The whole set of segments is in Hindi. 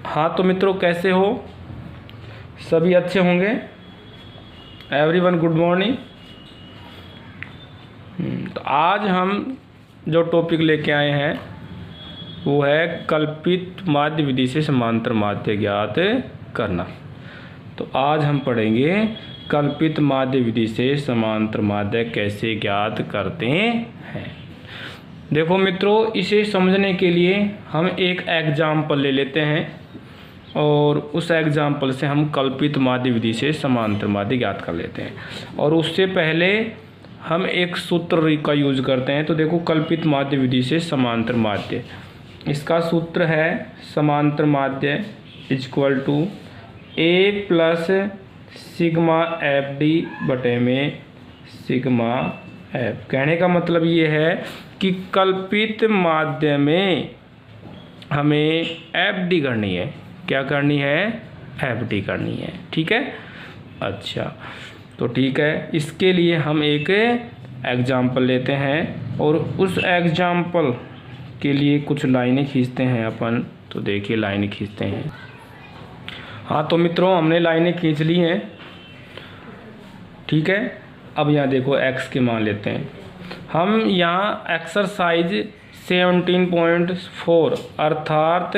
हाँ तो मित्रों, कैसे हो? सभी अच्छे होंगे। Everyone good morning. तो आज हम जो टॉपिक लेके आए हैं वो है कल्पित माध्य विधि से समांतर माध्य ज्ञात करना। तो आज हम पढ़ेंगे कल्पित माध्य विधि से समांतर माध्य कैसे ज्ञात करते हैं। देखो मित्रों, इसे समझने के लिए हम एक एग्जाम्पल ले लेते हैं और उस एग्जाम्पल से हम कल्पित माध्य विधि से समांतर माध्य ज्ञात कर लेते हैं। और उससे पहले हम एक सूत्र का यूज करते हैं। तो देखो, कल्पित माध्य विधि से समांतर माध्य, इसका सूत्र है समांतर माध्य equal to A plus sigma F D बटे में सिग्मा एफ। कहने का मतलब ये है कि कल्पित माध्य में हमें एफ डी करनी है। क्या करनी है? एफ डी करनी है। ठीक है, अच्छा तो ठीक है। इसके लिए हम एक एग्जाम्पल लेते हैं और उस एग्जाम्पल के लिए कुछ लाइनें खींचते हैं अपन। तो देखिए, लाइनें खींचते हैं। हाँ तो मित्रों, हमने लाइनें खींच ली हैं। ठीक है, अब यहाँ देखो x के मान लेते हैं। हम यहाँ एक्सरसाइज 17.4 अर्थात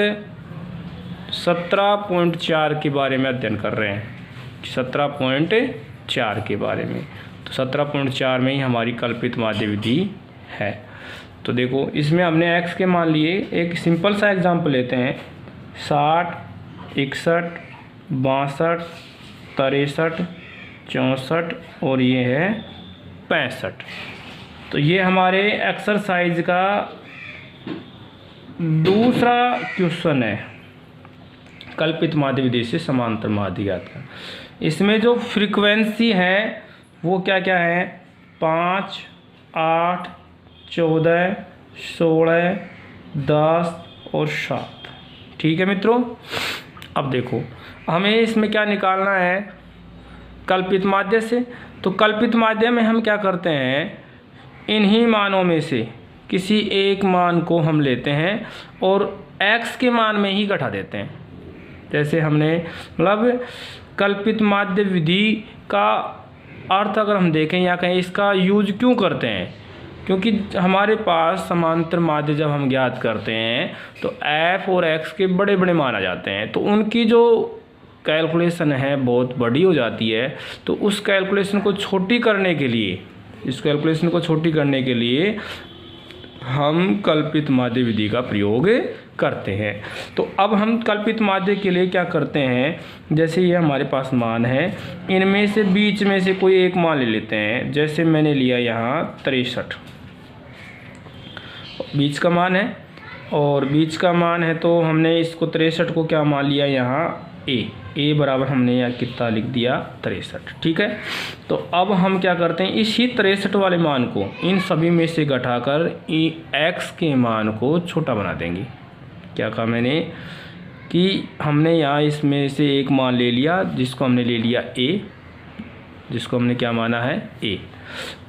17.4 के बारे में अध्ययन कर रहे हैं। 17.4 के बारे में। तो 17.4 में ही हमारी कल्पित माध्य विधि है। तो देखो, इसमें हमने x के मान लिए। एक सिंपल सा एग्जाम्पल लेते हैं। 60, 61, 62, 63, 64 और ये है 65। तो ये हमारे एक्सरसाइज का दूसरा क्वेश्चन है, कल्पित माध्य विधि से समांतर माध्य ज्ञात करना। इसमें जो फ्रीक्वेंसी है वो क्या क्या है? 5, 8, 14, 16, 10 और 7। ठीक है मित्रों, अब देखो हमें इसमें क्या निकालना है कल्पित माध्य से। तो कल्पित माध्य में हम क्या करते हैं, इन्हीं मानों में से किसी एक मान को हम लेते हैं और x के मान में ही घटा देते हैं। जैसे हमने मतलब कल्पित माध्य विधि का अर्थ अगर हम देखें या कहें, इसका यूज क्यों करते हैं? क्योंकि हमारे पास समांतर माध्य जब हम ज्ञात करते हैं तो f और x के बड़े बड़े मान आ जाते हैं। तो उनकी जो कैलकुलेशन है बहुत बड़ी हो जाती है। तो उस कैलकुलेशन को छोटी करने के लिए, हम कल्पित माध्य विधि का प्रयोग करते हैं। तो अब हम कल्पित माध्य के लिए क्या करते हैं, जैसे ये हमारे पास मान है, इनमें से बीच में से कोई एक मान ले लेते हैं। जैसे मैंने लिया यहाँ 63, बीच का मान है। और बीच का मान है तो हमने इसको 63 को क्या मान लिया यहाँ ए बराबर हमने यहाँ कितना लिख दिया 63। ठीक है, तो अब हम क्या करते हैं, इसी 63 वाले मान को इन सभी में से घटाकर x के मान को छोटा बना देंगे। क्या कहा मैंने कि हमने यहाँ इसमें से एक मान ले लिया जिसको हमने ले लिया a, जिसको हमने क्या माना है a।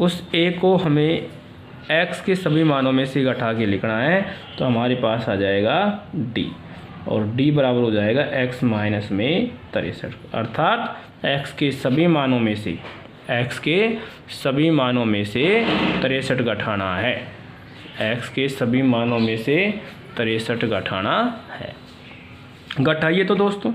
उस a को हमें x के सभी मानों में से घटा के लिखना है। तो हमारे पास आ जाएगा d और d बराबर हो जाएगा x माइनस में 63। अर्थात x के सभी मानों में से 63 घटाना है। x के सभी मानों में से 63 घटाना है। घटाइए तो दोस्तों,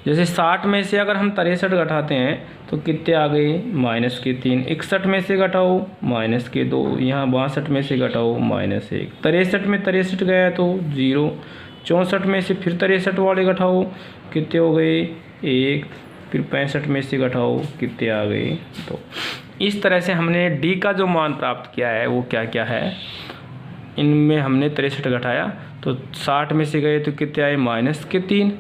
जैसे 60 में से अगर हम 63 घटाते हैं तो कितने आ गए? -3। 61 में से घटाओ -2। यहाँ 62 में से घटाओ -1। 63 में 63 गया तो 0। 64 में से फिर 63 वाले घटाओ, कितने हो गए? 1। फिर 65 में से घटाओ, कितने आ गए? तो इस तरह से हमने डी का जो मान प्राप्त किया है वो क्या क्या है, इनमें हमने 63 घटाया तो 60 में से गए तो कितने आए? -3।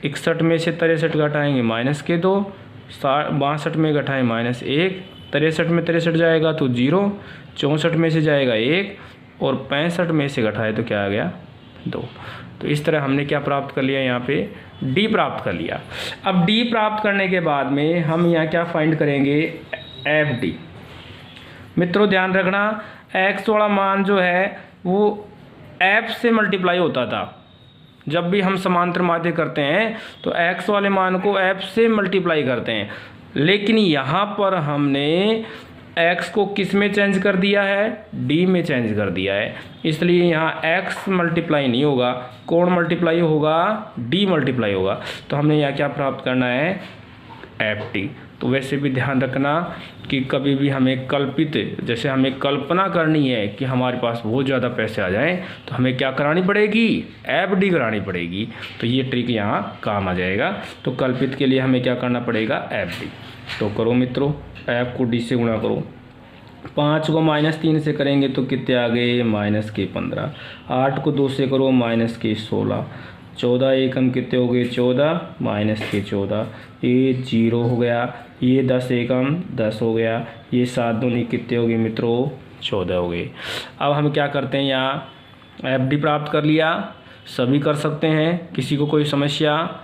61 में से 63 घटाएंगे -2। 62 में घटाएं -1। 63 में 63 जाएगा तो 0। 64 में से जाएगा 1 और 65 में से घटाए तो क्या आ गया? 2। तो इस तरह हमने क्या प्राप्त कर लिया, यहाँ पे d प्राप्त कर लिया। अब d प्राप्त करने के बाद में हम यहाँ क्या फाइंड करेंगे? fd। मित्रों ध्यान रखना, x वाला मान जो है वो f से मल्टीप्लाई होता था। जब भी हम समांतर माध्य करते हैं तो x वाले मान को f से मल्टीप्लाई करते हैं, लेकिन यहाँ पर हमने x को किस में चेंज कर दिया है, d में चेंज कर दिया है, इसलिए यहाँ x मल्टीप्लाई नहीं होगा, कौन मल्टीप्लाई होगा, d मल्टीप्लाई होगा। तो हमने यहाँ क्या प्राप्त करना है, ft। तो वैसे भी ध्यान रखना कि कभी भी हमें कल्पित, जैसे हमें कल्पना करनी है कि हमारे पास बहुत ज़्यादा पैसे आ जाएं, तो हमें क्या करानी पड़ेगी, एफडी करानी पड़ेगी। तो ये ट्रिक यहाँ काम आ जाएगा। तो कल्पित के लिए हमें क्या करना पड़ेगा, एफडी। तो करो मित्रों, एफ को डी से गुणा करो, 5 को -3 से करेंगे तो कितने आ गए, -15। 8 को 2 से करो, -16। 14 एकम कितने हो गए, 14, -14। ये 0 हो गया, ये 10 एकम 10 हो गया, ये 7 दूनी कितने हो गए मित्रों, 14 हो गए। अब हम क्या करते हैं, यहाँ एफडी प्राप्त कर लिया, सभी कर सकते हैं, किसी को कोई समस्या,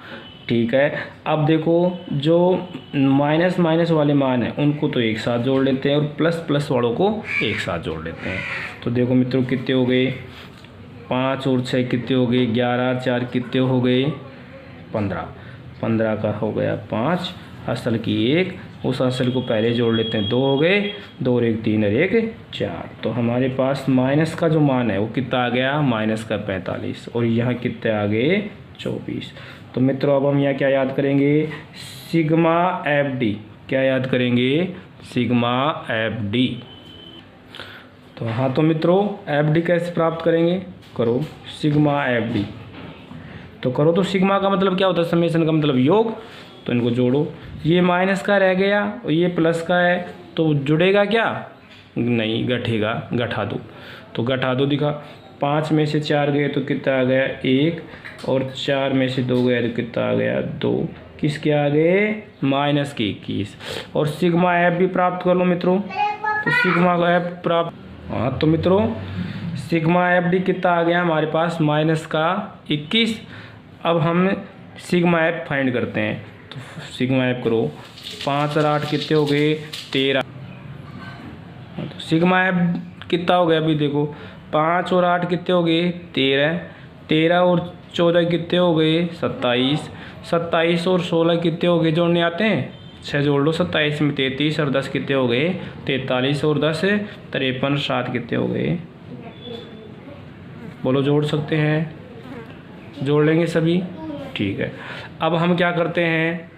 ठीक है। अब देखो जो माइनस माइनस वाले मान हैं उनको तो एक साथ जोड़ लेते हैं और प्लस प्लस वालों को एक साथ जोड़ लेते हैं। तो देखो मित्रों कितने हो गए, 5 और 6 कितने हो गए, 11 और 4 कितने हो गए, 15। 15 का हो गया 5, असल की 1, उस असल को पहले जोड़ लेते हैं, 2 हो गए, 2 और 1 3 और 1 4। तो हमारे पास माइनस का जो मान है वो कितना आ गया, माइनस का 45, और यहाँ कितने आ गए, 24। तो मित्रों अब हम यहाँ क्या याद करेंगे, सिग्मा एफ डी, क्या याद करेंगे, सिग्मा एफ डी। तो हाँ, तो मित्रों एफ डी कैसे प्राप्त करेंगे, करो सिग्मा एफ डी। तो करो, तो सिग्मा का मतलब क्या होता है, समेशन का मतलब योग, तो इनको जोड़ो। ये माइनस का रह गया और ये प्लस का है, तो जुड़ेगा क्या, नहीं घटेगा, घटा दो। तो घटा दो, दिखा, 5 में से 4 गए तो कितना आ गया, 1, और 4 में से 2 गया तो कितना आ गया, 2। किसके आ गए, माइनस के 21। और सिग्मा एफ भी प्राप्त कर लो मित्रों। तो सिग्मा एफ प्राप्त, हाँ तो मित्रों सिग्मा एफ डी कितना आ गया हमारे पास, माइनस का 21। अब हम सिग्मा एफ फाइंड करते हैं। तो सिग्मा एफ करो, 5 और 8 कितने हो गए, 13। तो सिग्मा एफ कितना हो गया, अभी देखो 5 और 8 कितने हो गए, 13। 13 और 14 कितने हो गए, 27। 27 और 16 कितने हो गए, जोड़ने आते हैं, 6 जोड़ लो, 27 में 33 और 10 कितने हो गए, 43 और 10 53, 7 कितने हो गए, बोलो जोड़ सकते हैं, जोड़ लेंगे सभी, ठीक है। अब हम क्या करते हैं,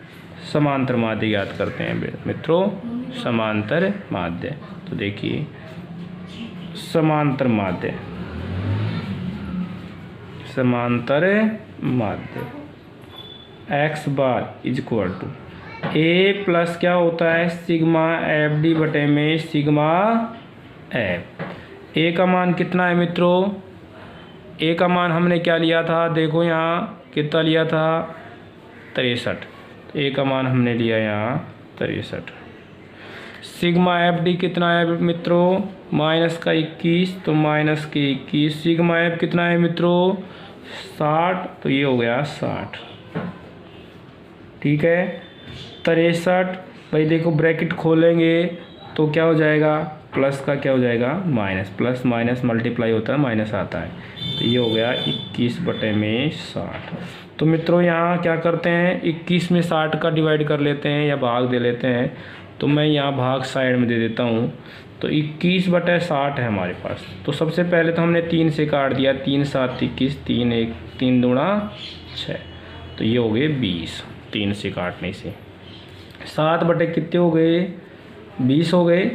समांतर माध्य याद करते हैं मित्रों, समांतर माध्य। तो देखिए समांतर माध्य, समांतर माध्य x bar is equal to A plus क्या होता है, सिग्मा एफ डी बटे में सिग्मा एफ। ए का मान कितना है मित्रों, ए का मान हमने क्या लिया था, देखो यहाँ कितना लिया था, 63। ए का मान हमने लिया यहाँ 63। सिग्मा एफ डी कितना है मित्रों, माइनस का 21, तो माइनस के 21। सिग्मा एफ कितना है मित्रों, 60, तो ये हो गया 60, ठीक है। 63, भाई देखो ब्रैकेट खोलेंगे तो क्या हो जाएगा, प्लस का क्या हो जाएगा, माइनस, प्लस माइनस मल्टीप्लाई होता है, माइनस आता है, तो ये हो गया 21 बटे में 60। तो मित्रों यहाँ क्या करते हैं, 21 में 60 का डिवाइड कर लेते हैं या भाग दे लेते हैं। तो मैं यहाँ भाग साइड में दे देता हूँ। तो 21 बटे 60 है हमारे पास। तो सबसे पहले तो हमने 3 से काट दिया, 3 7 21, 3 1 3 दूना 6, तो ये हो गए 20, 3 से काटने से। 7 बटे कितने हो गए, 20 हो गए।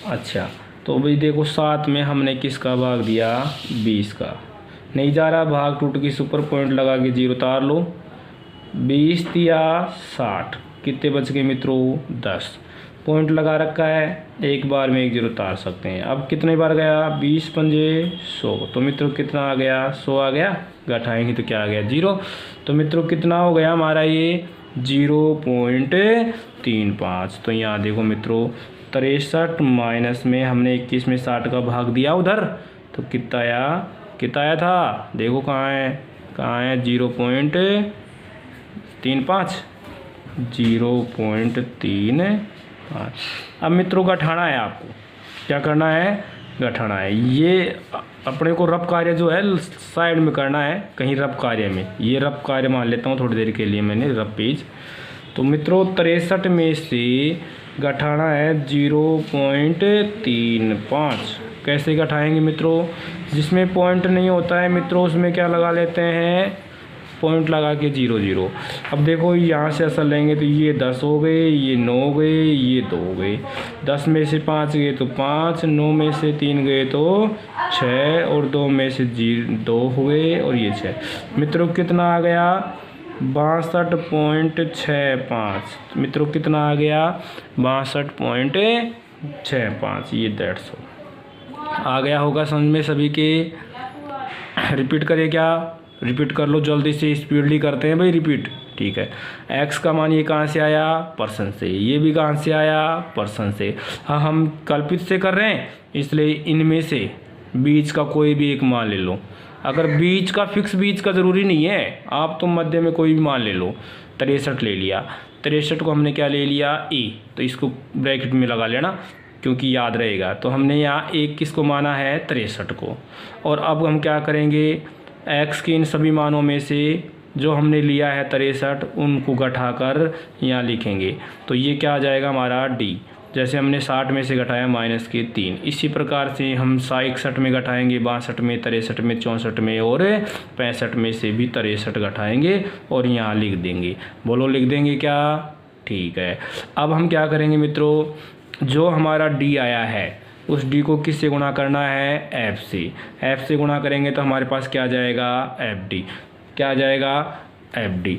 अच्छा, तो भाई देखो 7 में हमने किसका भाग दिया, 20 का, नहीं जा रहा भाग, टूट की सुपर पॉइंट लगा के 0 उतार लो। 20 दिया 60, कितने बच गए मित्रों, 10। पॉइंट लगा रखा है, एक बार में 1 0 उतार सकते हैं। अब कितने बार गया, 20 पंजे 100, तो मित्रों कितना आ गया, 100 आ गया, घटाएंगे तो क्या आ गया, 0। तो मित्रों कितना हो गया हमारा ये, 0.35। तो यहाँ देखो मित्रों 63 माइनस में हमने 21 में 60 का भाग दिया उधर, तो कितना आया, कितना आया था, देखो कहाँ है, कहाँ है, 0.35, 0.35। अब मित्रों घटाना है आपको, क्या करना है, घटाना है। ये अपने को रफ कार्य जो है साइड में करना है, कहीं रफ कार्य में। ये रफ कार्य मान लेता हूँ थोड़ी देर के लिए मैंने रफ पेज। तो मित्रों 63 में से घटाना है 0.35। कैसे घटाएंगे मित्रों? जिसमें पॉइंट नहीं होता है मित्रों उसमें क्या लगा लेते हैं, पॉइंट लगा के 0 0। अब देखो यहाँ से असल लेंगे तो ये 10 हो गए, ये 9 हो गए, ये 2 हो गए। 10 में से 5 गए तो 5, 9 में से 3 गए तो 6 और 2 में से 2 हुए और ये 6। मित्रों कितना आ गया? 62.65। मित्रों कितना आ गया? 62.65। ये 150 आ गया होगा समझ में सभी के। रिपीट करें क्या? रिपीट कर लो जल्दी से, स्पीडली करते हैं भाई रिपीट। ठीक है। x का मान ये कहाँ से आया? परसेंट से। ये भी कहाँ से आया? परसेंट से। हाँ हम कल्पित से कर रहे हैं इसलिए इनमें से बीच का कोई भी एक मान ले लो। अगर बीच का फिक्स बीच का ज़रूरी नहीं है, आप तो मध्य में कोई भी मान ले लो। 63 ले लिया, 63 को हमने क्या ले लिया? ए। तो इसको ब्रैकेट में लगा लेना क्योंकि याद रहेगा। तो हमने यहाँ एक किसको माना है? 63 को। और अब हम क्या करेंगे? x के इन सभी मानों में से जो हमने लिया है 63 उनको घटाकर यहाँ लिखेंगे। तो ये क्या आ जाएगा हमारा? d। जैसे हमने 60 में से घटाया -3। इसी प्रकार से हम 61 में घटाएंगे, 62 में, 63 में, 64 में और 65 में से भी 63 घटाएंगे और यहाँ लिख देंगे। बोलो लिख देंगे क्या? ठीक है। अब हम क्या करेंगे मित्रों? जो हमारा d आया है उस d को किससे गुणा करना है? f से। f से गुणा करेंगे तो हमारे पास क्या आ जाएगा? fd। क्या आ जाएगा? fd।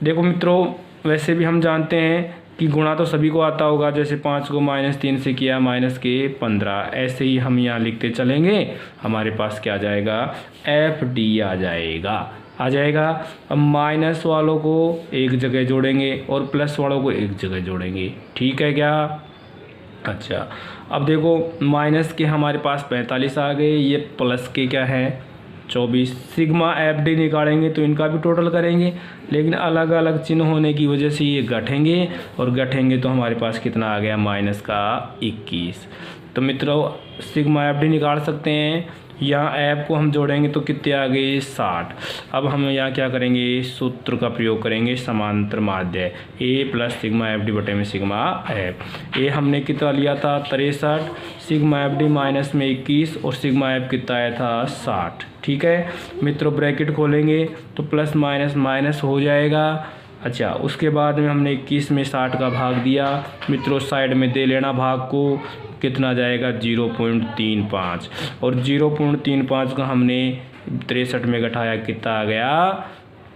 देखो मित्रों वैसे भी हम जानते हैं कि गुणा तो सभी को आता होगा। जैसे 5 को -3 से किया -15। ऐसे ही हम यहाँ लिखते चलेंगे। हमारे पास क्या आ जाएगा? fd आ जाएगा। आ जाएगा। अब माइनस वालों को एक जगह जोड़ेंगे और प्लस वालों को एक जगह जोड़ेंगे। ठीक है क्या? अच्छा अब देखो माइनस के हमारे पास 45 आ गए, ये प्लस के क्या है? 24। सिग्मा fd निकालेंगे तो इनका भी टोटल करेंगे, लेकिन अलग अलग चिन्ह होने की वजह से ये घटेंगे और घटेंगे तो हमारे पास कितना आ गया? -21। तो मित्रों सिग्मा fd निकाल सकते हैं। यहाँ ऐप को हम जोड़ेंगे तो कितने आ गए? 60। अब हम यहाँ क्या करेंगे? सूत्र का प्रयोग करेंगे, समांतर माध्य a प्लस सिग्मा fd बटे में सिग्मा f। a हमने कितना लिया था? 63, सिग्मा fd माइनस में 21 और सिग्मा f कितना आया था? 60। ठीक है मित्रों ब्रैकेट खोलेंगे तो प्लस माइनस माइनस हो जाएगा। अच्छा उसके बाद में हमने 21 में 60 का भाग दिया। मित्रों साइड में दे लेना भाग को। कितना जाएगा? 0.35 और 0.35 का हमने 63 में घटाया कितना आ गया?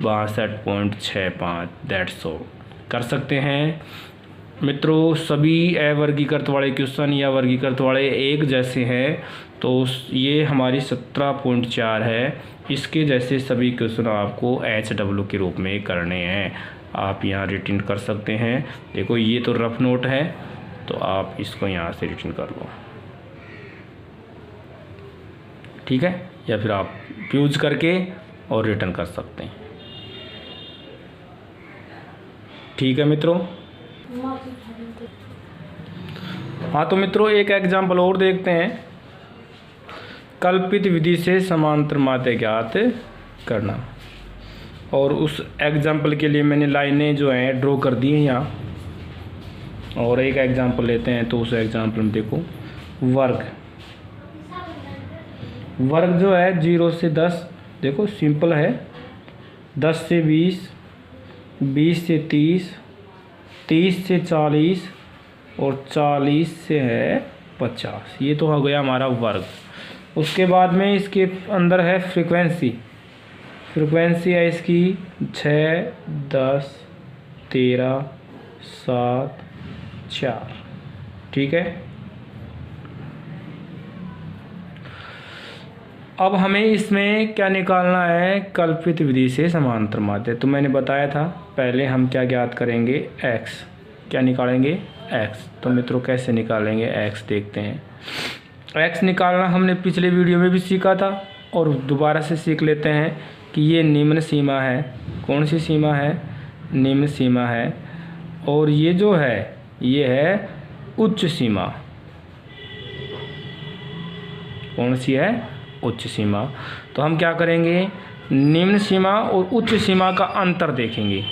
62.65। That's all. कर सकते हैं मित्रों। सभी अवर्गीकृत वाले क्वेश्चन या वर्गीकृत वाले एक जैसे हैं तो ये हमारी 17.4 है। इसके जैसे सभी क्वेश्चन आपको HW के रूप में करने हैं। आप यहाँ रिटर्न कर सकते हैं। देखो ये तो रफ नोट है तो आप इसको यहाँ से रिटर्न कर लो। ठीक है, या फिर आप यूज करके और रिटर्न कर सकते हैं। ठीक है मित्रों। हाँ तो मित्रों एक एग्जाम्पल और देखते हैं। कल्पित विधि से समांतर माध्य ज्ञात करना। और उस एग्जाम्पल के लिए मैंने लाइनें जो हैं ड्रॉ कर दी हैं यहाँ। और एक एग्जाम्पल लेते हैं तो उस एग्जाम्पल में देखो वर्ग। वर्ग जो है 0 से 10, देखो सिंपल है। 10 से 20, 20 से 30, 30 से 40 और 40 से है 50। ये तो हो गया हमारा वर्ग। उसके बाद में इसके अंदर है फ्रीक्वेंसी। फ्रीक्वेंसी है इसकी 6, 10, 13, 7, 4। ठीक है। अब हमें इसमें क्या निकालना है? कल्पित विधि से समांतर माध्य। तो मैंने बताया था पहले हम क्या ज्ञात करेंगे? x। क्या निकालेंगे? x। तो मित्रों कैसे निकालेंगे x देखते हैं। x निकालना हमने पिछले वीडियो में भी सीखा था और दोबारा से सीख लेते हैं कि ये निम्न सीमा है। कौन सी सीमा है? निम्न सीमा है। और ये जो है ये है उच्च सीमा। कौन सी है? उच्च सीमा। तो हम क्या करेंगे, निम्न सीमा और उच्च सीमा का अंतर देखेंगे।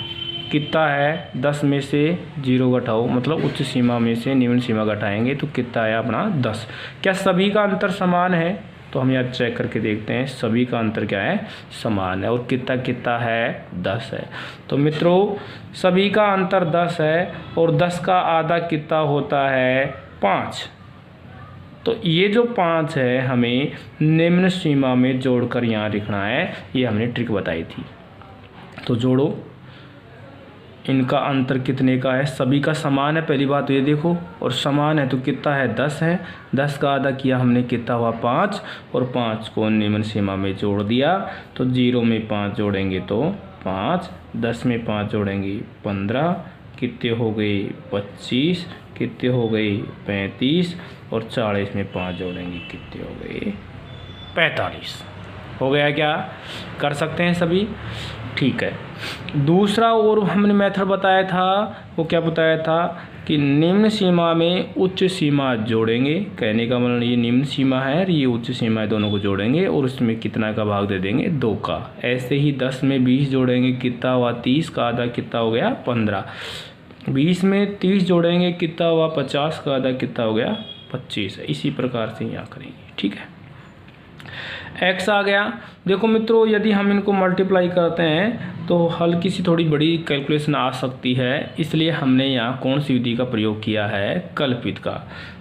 कितना है, 10 में से 0 घटाओ, मतलब उच्च सीमा में से निम्न सीमा घटाएंगे तो कितना आया अपना 10। क्या सभी का अंतर समान है? तो हम यहाँ चेक करके देखते हैं, सभी का अंतर क्या है, समान है। और कितना कितना है, 10 है। तो मित्रों सभी का अंतर 10 है और 10 का आधा कितना होता है, 5। तो ये जो 5 है हमें निम्न सीमा में जोड़कर यहाँ लिखना है, ये हमने ट्रिक बताई थी। तो जोड़ो, इनका अंतर कितने का है, सभी का समान है, पहली बात तो ये देखो, और समान है तो कितना है, 10 है। 10 का आधा किया हमने, कितना हुआ, 5, और 5 को निम्न सीमा में जोड़ दिया। तो 0 में 5 जोड़ेंगे तो 5, 10 में 5 जोड़ेंगे 15, कितने हो गए 25, कितने हो गए 35, और 40 में 5 जोड़ेंगे कितने हो गए 45। हो गया क्या, कर सकते हैं सभी, ठीक है। दूसरा और हमने मेथड बताया था, वो क्या बताया था कि निम्न सीमा में उच्च सीमा जोड़ेंगे। कहने का मतलब ये निम्न सीमा है और ये उच्च सीमा है, दोनों को जोड़ेंगे और उसमें कितना का भाग दे देंगे, 2 का। ऐसे ही 10 में 20 जोड़ेंगे, कितना हुआ 30, का आधा कितना हो गया 15। 20 में 30 जोड़ेंगे, कितना हुआ 50, का आधा कितना हो गया 25। इसी प्रकार से यहाँ करेंगे, ठीक है। x आ गया। देखो मित्रों, यदि हम इनको मल्टीप्लाई करते हैं तो हल्की सी थोड़ी बड़ी कैलकुलेशन आ सकती है, इसलिए हमने यहाँ कौन सी विधि का प्रयोग किया है, कल्पित का।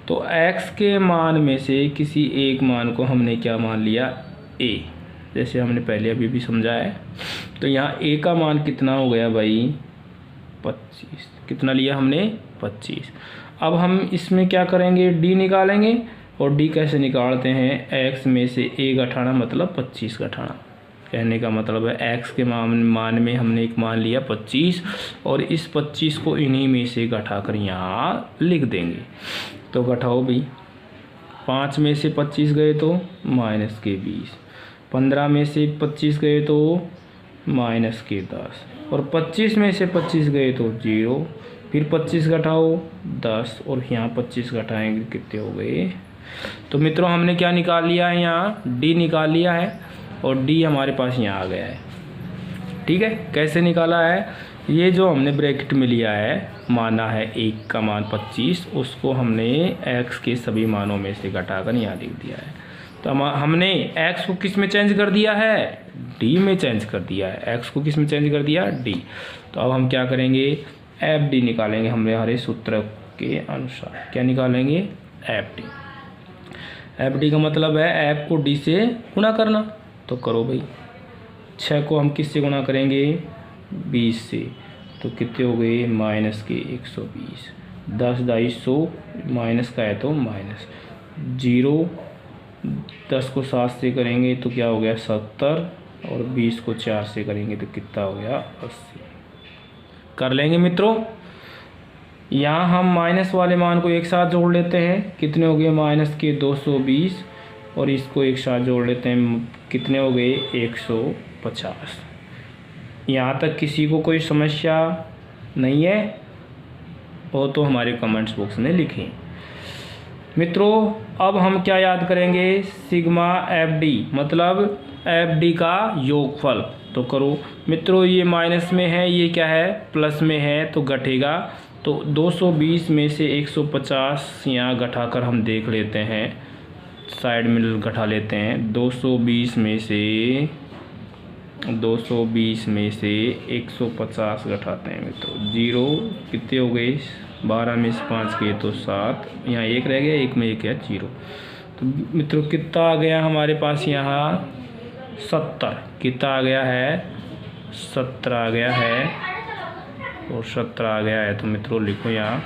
तो x के मान में से किसी एक मान को हमने क्या मान लिया, a, जैसे हमने पहले अभी भी समझाया है। तो यहाँ a का मान कितना हो गया भाई, 25। कितना लिया हमने, 25। अब हम इसमें क्या करेंगे, d निकालेंगे। और d कैसे निकालते हैं, x में से a घटाना मतलब 25 घटाना। कहने का मतलब है x के मान में हमने एक मान लिया 25 और इस 25 को इन्हीं में से घटाकर यहाँ लिख देंगे। तो घटाओ भाई, 5 में से 25 गए तो माइनस के 20, 15 में से 25 गए तो माइनस के 10, और 25 में से 25 गए तो 0, फिर 25 घटाओ 10, और यहाँ 25 घटाएंगे कितने हो गए। तो मित्रों हमने क्या निकाल लिया है, यहाँ d निकाल लिया है और d हमारे पास यहाँ आ गया है, ठीक है। कैसे निकाला है, ये जो हमने ब्रैकेट में लिया है, माना है 1 का मान 25, उसको हमने x के सभी मानों में से घटाकर यहाँ लिख दिया है। तो हमने x को किस में चेंज कर दिया है, d में चेंज कर दिया है। x को किस में चेंज कर दिया, d। तो अब हम क्या करेंगे, FD निकालेंगे हमारे सूत्र के अनुसार। क्या निकालेंगे, FD। FD का मतलब है f को d से गुणा करना। तो करो भाई, 6 को हम किस से गुणा करेंगे, 20 से। तो कितने हो गए, माइनस के 120, 10 250, माइनस का है तो माइनस 0, 10 को 7 से करेंगे तो क्या हो गया 70, और 20 को 4 से करेंगे तो कितना हो गया 80। कर लेंगे मित्रों। यहाँ हम माइनस वाले मान को एक साथ जोड़ लेते हैं, कितने हो गए माइनस के 220, और इसको एक साथ जोड़ लेते हैं, कितने हो गए 150। यहाँ तक किसी को कोई समस्या नहीं है वो तो हमारे कमेंट्स बॉक्स में लिखें। मित्रों अब हम क्या याद करेंगे, सिग्मा FD मतलब FD का योगफल। तो करो मित्रों, ये माइनस में है, ये क्या है प्लस में है, तो घटेगा। तो 220 में से 150 यहाँ घटाकर हम देख लेते हैं, साइड में घटा लेते हैं। 220 में से 150 घटाते हैं मित्रों, 0 कितने हो गए, 12 में से 5 गए तो 7, यहाँ 1 रह गया, 1 में 1 है 0। तो मित्रों कितना आ गया हमारे पास यहाँ 70, कितना आ गया है 70 आ गया है, और 70 आ गया है। तो मित्रों लिखो यहाँ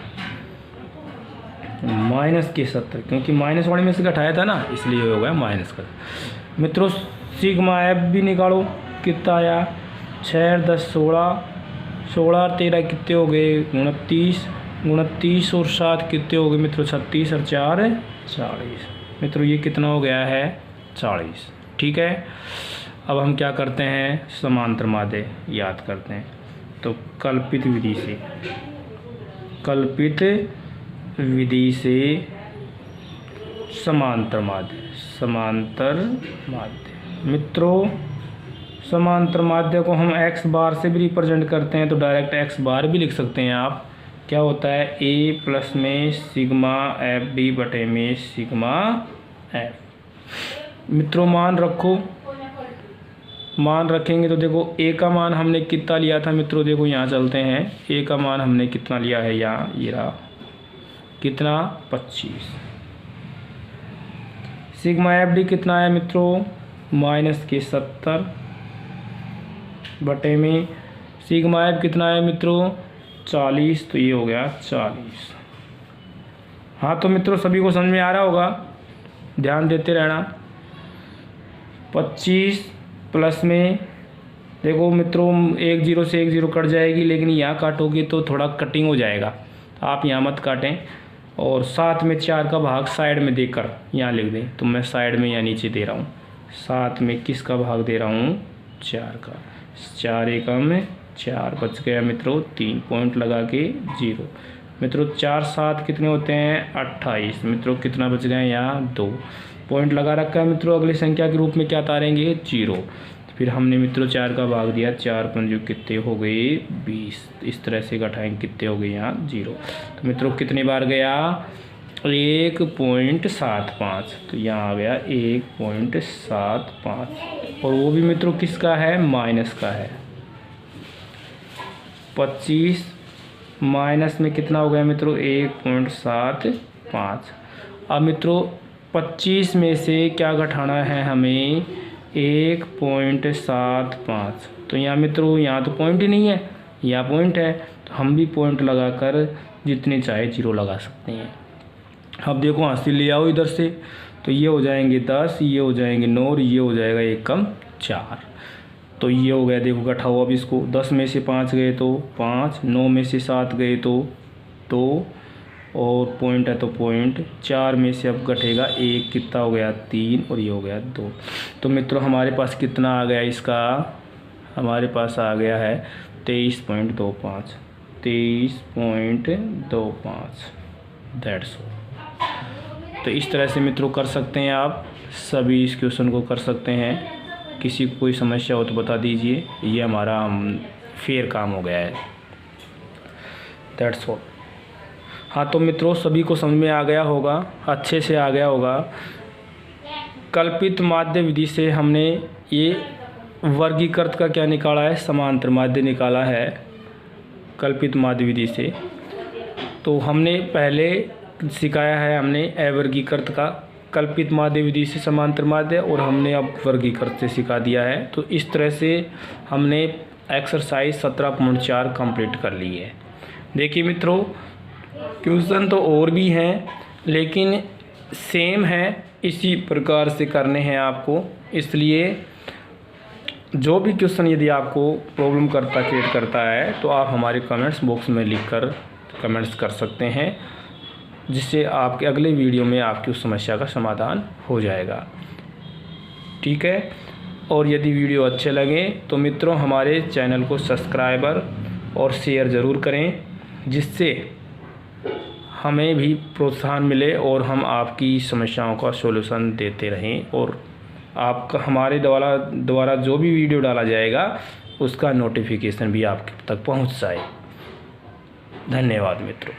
माइनस के 70, क्योंकि माइनस वाले में से घटाया था ना, इसलिए हो गया माइनस का। मित्रों सिग्मा FB निकालो, कितना आया 6 10 16, 16 और 13 कितने हो गए 29, 29 और 7 कितने हो गए मित्रों 36, और 4 40। मित्रों ये कितना हो गया है 40, ठीक है। अब हम क्या करते हैं, समांतर माध्य याद करते हैं। तो कल्पित विधि से समांतर माध्य, समांतर माध्य। मित्रों समांतर माध्य को हम x बार से भी रिप्रेजेंट करते हैं, तो डायरेक्ट x बार भी लिख सकते हैं आप। क्या होता है, a प्लस में सिग्मा एफ डी बटे में सिग्मा एफ। मित्रों मान रखो, मान रखेंगे तो देखो a का मान हमने कितना लिया था मित्रों, देखो यहाँ चलते हैं। a का मान हमने कितना लिया है, यहाँ ये रहा कितना 25। सिग्मा एफ डी कितना है मित्रों, -70 बटे में सिग्मा एफ कितना है मित्रों 40, तो ये हो गया 40। हाँ तो मित्रों सभी को समझ में आ रहा होगा, ध्यान देते रहना। 25 प्लस में देखो मित्रों 1 0 से 1 0 कट जाएगी, लेकिन यहाँ काटोगे तो थोड़ा कटिंग हो जाएगा, आप यहाँ मत काटें। और साथ में 4 का भाग साइड में देकर यहाँ लिख दें, तो मैं साइड में यहाँ नीचे दे रहा हूँ। साथ में किसका भाग दे रहा हूँ, 4 का। 4 एकम 4 बच गया मित्रों, 3 पॉइंट लगा के 0। मित्रों 4 7 कितने होते हैं 28। मित्रों कितना बच गया यहाँ 2 पॉइंट लगा रखा है मित्रों। अगली संख्या के रूप में क्या उतारेंगे 0। फिर हमने मित्रों 4 का भाग दिया, 4 पंजों कितने हो गए 20। इस तरह से घटाएंगे कितने हो गए यहाँ 0। तो मित्रों कितनी बार गया 1.75, तो यहाँ आ गया 1.75। और वो भी मित्रों किसका है, माइनस का है। 25 माइनस में कितना हो गया मित्रों 1.75। अब मित्रों 25 में से क्या घटाना है हमें 1.75। तो यहाँ मित्रों यहाँ तो पॉइंट ही नहीं है, यहाँ पॉइंट है, तो हम भी पॉइंट लगाकर जितने चाहे 0 लगा सकते हैं। अब देखो हासिल ले आओ इधर से, तो ये हो जाएंगे 10, ये हो जाएंगे 9 और ये हो जाएगा 1 कम 4। तो ये हो गया, देखो इकट्ठा हुआ। अब इसको 10 में से 5 गए तो 5, 9 में से 7 गए तो 2 और पॉइंट है तो पॉइंट। 4 में से अब घटेगा 1, कितना हो गया 3 और ये हो गया 2। तो मित्रों हमारे पास कितना आ गया इसका, हमारे पास आ गया है 23.25। 23.25 दैट्स ऑल। तो इस तरह से मित्रों कर सकते हैं आप, सभी इस क्वेश्चन को कर सकते हैं। किसी को कोई समस्या हो तो बता दीजिए, ये हमारा फेयर काम हो गया है। That's all. हाँ तो मित्रों सभी को समझ में आ गया होगा, अच्छे से आ गया होगा। कल्पित माध्य विधि से हमने ये वर्गीकृत का क्या निकाला है, समांतर माध्य निकाला है कल्पित माध्य विधि से। तो हमने पहले सिखाया है हमने अवर्गीकृत का कल्पित माध्य विधि से समांतर माध्य, और हमने अब वर्गीकृत से सिखा दिया है। तो इस तरह से हमने एक्सरसाइज 17.4 कंप्लीट कर ली है। देखिए मित्रों क्वेश्चन तो और भी हैं, लेकिन सेम है, इसी प्रकार से करने हैं आपको। इसलिए जो भी क्वेश्चन यदि आपको प्रॉब्लम क्रिएट करता है तो आप हमारे कमेंट्स बॉक्स में लिखकर कमेंट्स कर सकते हैं, जिससे आपके अगले वीडियो में आपकी उस समस्या का समाधान हो जाएगा। ठीक है। और यदि वीडियो अच्छे लगे तो मित्रों हमारे चैनल को सब्सक्राइबर और शेयर ज़रूर करें, जिससे हमें भी प्रोत्साहन मिले और हम आपकी समस्याओं का सॉल्यूशन देते रहें, और आपका हमारे द्वारा जो भी वीडियो डाला जाएगा उसका नोटिफिकेशन भी आप तक पहुंच जाए। धन्यवाद मित्रों।